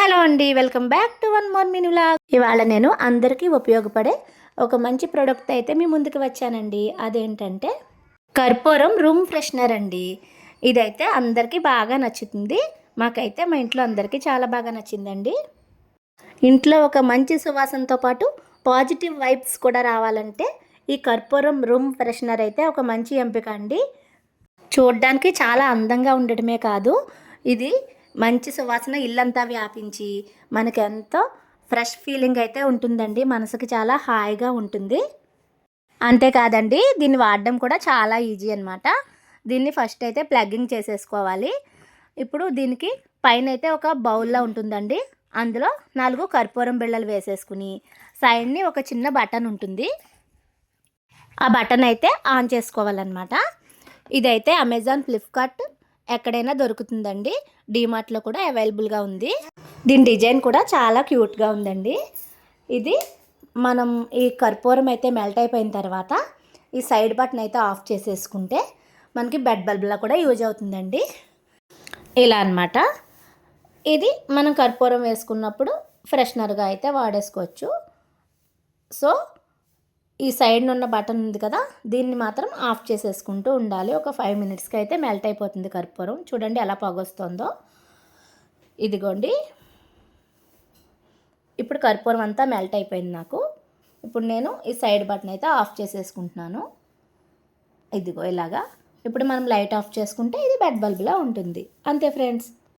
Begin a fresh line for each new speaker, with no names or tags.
Hello అండి, welcome back to one more mini vlog. ఇవాళ నేను అందరికీ ఉపయోగపడే ఒక మంచి ప్రోడక్ట్ అయితే మీ ముందుకు వచ్చానండి. అదేంటంటే కర్పూరం రూమ్ ఫ్రెషనర్ అండి. ఇదైతే అందరికీ బాగా నచ్చుతుంది. మాకైతే మా ఇంట్లో అందరికీ చాలా బాగా నచ్చిందండి. ఇంట్లో ఒక మంచి సువాసనతో పాటు పాజిటివ్ వైబ్స్ కూడా రావాలంటే ఈ కర్పూరం రూమ్ ఫ్రెషనర్ అయితే ఒక మంచి ఎంపిక అండి. చూడ్డానికి చాలా అందంగా ఉండటమే కాదు, ఇది మంచి సువాసన ఇల్లంతా వ్యాపించి మనకి ఎంతో ఫ్రెష్ ఫీలింగ్ అయితే ఉంటుందండి. మనసుకి చాలా హాయిగా ఉంటుంది. అంతేకాదండి, దీన్ని వాడడం కూడా చాలా ఈజీ అనమాట. దీన్ని ఫస్ట్ అయితే ప్లగ్గింగ్ చేసేసుకోవాలి. ఇప్పుడు దీనికి పైన అయితే ఒక బౌల్లో ఉంటుందండి. అందులో 4 కర్పూరం బిళ్ళలు వేసేసుకుని సైడ్ని ఒక చిన్న బటన్ ఉంటుంది. ఆ బటన్ అయితే ఆన్ చేసుకోవాలన్నమాట. ఇదైతే అమెజాన్, ఫ్లిప్కార్ట్ ఎక్కడైనా దొరుకుతుందండి. డీమార్ట్లో కూడా అవైలబుల్గా ఉంది. దీని డిజైన్ కూడా చాలా క్యూట్గా ఉందండి. ఇది మనం ఈ కర్పూరం అయితే మెల్ట్ అయిపోయిన తర్వాత ఈ సైడ్ బటన్ అయితే ఆఫ్ చేసేసుకుంటే మనకి బెడ్ బల్బ్లా కూడా యూజ్ అవుతుందండి. ఇలా అన్నమాట. ఇది మనం కర్పూరం వేసుకున్నప్పుడు ఫ్రెషనర్గా అయితే వాడేసుకోవచ్చు. సో ఈ సైడ్ ఉన్న బటన్ ఉంది కదా, దీన్ని మాత్రం ఆఫ్ చేసేసుకుంటూ ఉండాలి. ఒక 5 మినిట్స్కి అయితే మెల్ట్ అయిపోతుంది కర్పూరం. చూడండి ఎలా పొగొస్తుందో. ఇదిగోండి, ఇప్పుడు కర్పూరం అంతా మెల్ట్ అయిపోయింది నాకు. ఇప్పుడు నేను ఈ సైడ్ బటన్ అయితే ఆఫ్ చేసేసుకుంటున్నాను. ఇదిగో ఇలాగా. ఇప్పుడు మనం లైట్ ఆఫ్ చేసుకుంటే ఇది బెడ్ బల్బ్లా ఉంటుంది. అంతే ఫ్రెండ్స్.